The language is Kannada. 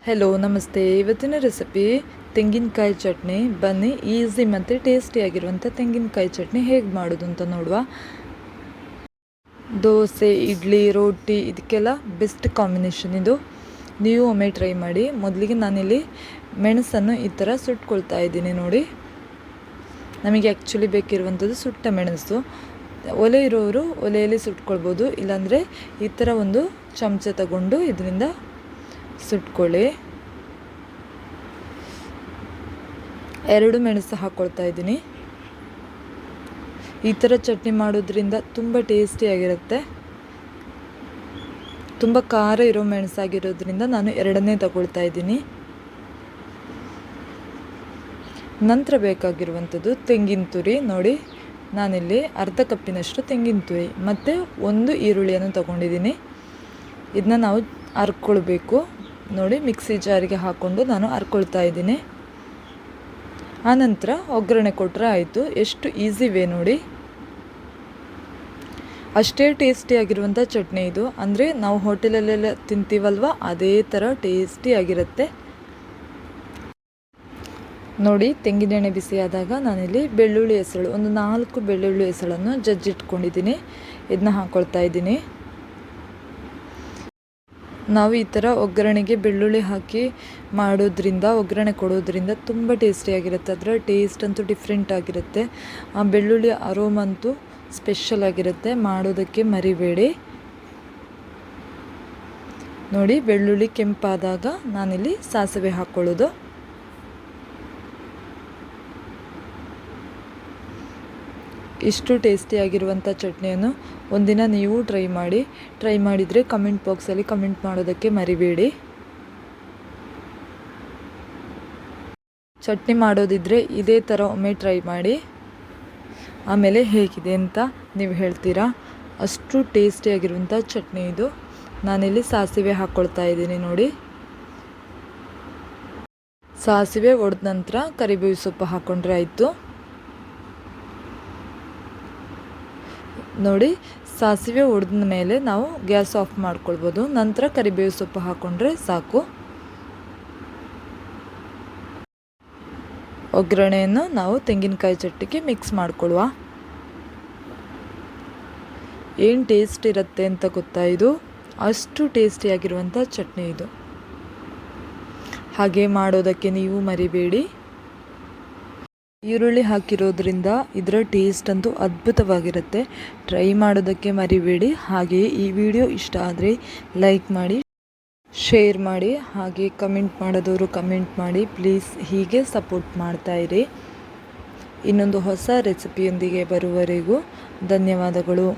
ಹೆಲೋ ನಮಸ್ತೆ. ಇವತ್ತಿನ ರೆಸಿಪಿ ತೆಂಗಿನಕಾಯಿ ಚಟ್ನಿ. ಬನ್ನಿ ಈಸಿ ಮತ್ತು ಟೇಸ್ಟಿಯಾಗಿರುವಂಥ ತೆಂಗಿನಕಾಯಿ ಚಟ್ನಿ ಹೇಗೆ ಮಾಡೋದು ಅಂತ ನೋಡುವ. ದೋಸೆ, ಇಡ್ಲಿ, ರೋಟಿ ಇದಕ್ಕೆಲ್ಲ ಬೆಸ್ಟ್ ಕಾಂಬಿನೇಷನ್ ಇದು. ನೀವು ಒಮ್ಮೆ ಟ್ರೈ ಮಾಡಿ. ಮೊದಲಿಗೆ ನಾನಿಲ್ಲಿ ಮೆಣಸನ್ನು ಈ ಥರ ಸುಟ್ಕೊಳ್ತಾ ಇದ್ದೀನಿ ನೋಡಿ. ನಮಗೆ ಆ್ಯಕ್ಚುಲಿ ಬೇಕಿರುವಂಥದ್ದು ಸುಟ್ಟ ಮೆಣಸು. ಒಲೆ ಇರೋರು ಒಲೆಯಲ್ಲಿ ಸುಟ್ಕೊಳ್ಬೋದು, ಇಲ್ಲಾಂದರೆ ಈ ಥರ ಒಂದು ಚಮಚ ತಗೊಂಡು ಇದರಿಂದ ಸುಟ್ಕೊಳ್ಳಿ. 2 ಮೆಣಸು ಹಾಕ್ಕೊಳ್ತಾ ಇದ್ದೀನಿ. ಈ ಥರ ಚಟ್ನಿ ಮಾಡೋದ್ರಿಂದ ತುಂಬ ಟೇಸ್ಟಿಯಾಗಿರುತ್ತೆ. ತುಂಬ ಖಾರ ಇರೋ ಮೆಣಸಾಗಿರೋದ್ರಿಂದ ನಾನು 2ನೇ ತಗೊಳ್ತಾ ಇದ್ದೀನಿ. ನಂತರ ಬೇಕಾಗಿರುವಂಥದ್ದು ತೆಂಗಿನ ತುರಿ ನೋಡಿ. ನಾನಿಲ್ಲಿ ಅರ್ಧ ಕಪ್ಪಿನಷ್ಟು ತೆಂಗಿನ ತುರಿ ಮತ್ತು 1 ಈರುಳ್ಳಿಯನ್ನು ತಗೊಂಡಿದ್ದೀನಿ. ಇದನ್ನ ನಾವು ಅರ್ಕೊಳ್ಬೇಕು ನೋಡಿ. ಮಿಕ್ಸಿ ಜಾರಿಗೆ ಹಾಕ್ಕೊಂಡು ನಾನು ಅರ್ಕೊಳ್ತಾ ಇದ್ದೀನಿ. ಆನಂತರ ಒಗ್ಗರಣೆ ಕೊಟ್ಟರೆ ಆಯಿತು. ಎಷ್ಟು ಈಸಿ ವೇ ನೋಡಿ. ಅಷ್ಟೇ ಟೇಸ್ಟಿಯಾಗಿರುವಂಥ ಚಟ್ನಿ ಇದು. ಅಂದರೆ ನಾವು ಹೋಟೆಲಲ್ಲೆಲ್ಲ ತಿಂತೀವಲ್ವ, ಅದೇ ಥರ ಟೇಸ್ಟಿಯಾಗಿರುತ್ತೆ ನೋಡಿ. ತೆಂಗಿನೆಣ್ಣೆ ಬಿಸಿಯಾದಾಗ ನಾನಿಲ್ಲಿ ಬೆಳ್ಳುಳ್ಳಿ ಹೆಸಳು, ಒಂದು 4 ಬೆಳ್ಳುಳ್ಳಿ ಹೆಸಳನ್ನು ಜಜ್ಜಿಟ್ಕೊಂಡಿದ್ದೀನಿ. ಇದನ್ನ ಹಾಕ್ಕೊಳ್ತಾ ಇದ್ದೀನಿ. ನಾವು ಈ ಥರ ಒಗ್ಗರಣೆಗೆ ಬೆಳ್ಳುಳ್ಳಿ ಹಾಕಿ ಮಾಡೋದ್ರಿಂದ, ಒಗ್ಗರಣೆ ಕೊಡೋದ್ರಿಂದ ತುಂಬ ಟೇಸ್ಟಿಯಾಗಿರುತ್ತೆ. ಅದರ ಟೇಸ್ಟ್ ಅಂತೂ ಡಿಫ್ರೆಂಟ್ ಆಗಿರುತ್ತೆ. ಆ ಬೆಳ್ಳುಳ್ಳಿ ಅರೋಮ ಅಂತೂ ಸ್ಪೆಷಲ್ ಆಗಿರುತ್ತೆ. ಮಾಡೋದಕ್ಕೆ ಮರಿಬೇಡಿ ನೋಡಿ. ಬೆಳ್ಳುಳ್ಳಿ ಕೆಂಪಾದಾಗ ನಾನಿಲ್ಲಿ ಸಾಸಿವೆ ಹಾಕ್ಕೊಳ್ಳೋದು. ಇಷ್ಟು ಟೇಸ್ಟಿಯಾಗಿರುವಂಥ ಚಟ್ನಿಯನ್ನು ಒಂದಿನ ನೀವು ಟ್ರೈ ಮಾಡಿದರೆ ಕಮೆಂಟ್ ಬಾಕ್ಸಲ್ಲಿ ಕಮೆಂಟ್ ಮಾಡೋದಕ್ಕೆ ಮರಿಬೇಡಿ. ಚಟ್ನಿ ಮಾಡೋದಿದ್ದರೆ ಇದೇ ಥರ ಒಮ್ಮೆ ಟ್ರೈ ಮಾಡಿ, ಆಮೇಲೆ ಹೇಗಿದೆ ಅಂತ ನೀವು ಹೇಳ್ತೀರಾ. ಅಷ್ಟು ಟೇಸ್ಟಿಯಾಗಿರುವಂಥ ಚಟ್ನಿ ಇದು. ನಾನಿಲ್ಲಿ ಸಾಸಿವೆ ಹಾಕ್ಕೊಳ್ತಾ ಇದ್ದೀನಿ ನೋಡಿ. ಸಾಸಿವೆ ಒಡೆದ ನಂತರ ಕರಿಬೇವು ಸೊಪ್ಪು ಹಾಕ್ಕೊಂಡ್ರೆ ಆಯಿತು ನೋಡಿ. ಸಾಸಿವೆ ಒಡೆದ ಮೇಲೆ ನಾವು ಗ್ಯಾಸ್ ಆಫ್ ಮಾಡ್ಕೊಳ್ಬೋದು. ನಂತರ ಕರಿಬೇವು ಸೊಪ್ಪು ಹಾಕ್ಕೊಂಡ್ರೆ ಸಾಕು. ಒಗ್ಗರಣೆಯನ್ನು ನಾವು ತೆಂಗಿನಕಾಯಿ ಚಟ್ನಿಗೆ ಮಿಕ್ಸ್ ಮಾಡ್ಕೊಳ್ಳುವ. ಏನು ಟೇಸ್ಟ್ ಇರುತ್ತೆ ಅಂತ ಗೊತ್ತಾ ಇದು. ಅಷ್ಟು ಟೇಸ್ಟಿಯಾಗಿರುವಂಥ ಚಟ್ನಿ ಇದು. ಹಾಗೆ ಮಾಡೋದಕ್ಕೆ ನೀವು ಮರಿಬೇಡಿ. ಈರುಳ್ಳಿ ಹಾಕಿರೋದ್ರಿಂದ ಇದರ ಟೇಸ್ಟ್ ಅಂತೂ ಅದ್ಭುತವಾಗಿರುತ್ತೆ. ಟ್ರೈ ಮಾಡೋದಕ್ಕೆ ಮರಿಬೇಡಿ. ಹಾಗೆಯೇ ಈ ವಿಡಿಯೋ ಇಷ್ಟ ಆದರೆ ಲೈಕ್ ಮಾಡಿ, ಶೇರ್ ಮಾಡಿ, ಹಾಗೆ ಕಮೆಂಟ್ ಮಾಡೋದವರು ಕಮೆಂಟ್ ಮಾಡಿ. ಪ್ಲೀಸ್ ಹೀಗೆ ಸಪೋರ್ಟ್ ಮಾಡ್ತಾಯಿರಿ. ಇನ್ನೊಂದು ಹೊಸ ರೆಸಿಪಿಯೊಂದಿಗೆ ಬರುವವರೆಗೂ ಧನ್ಯವಾದಗಳು.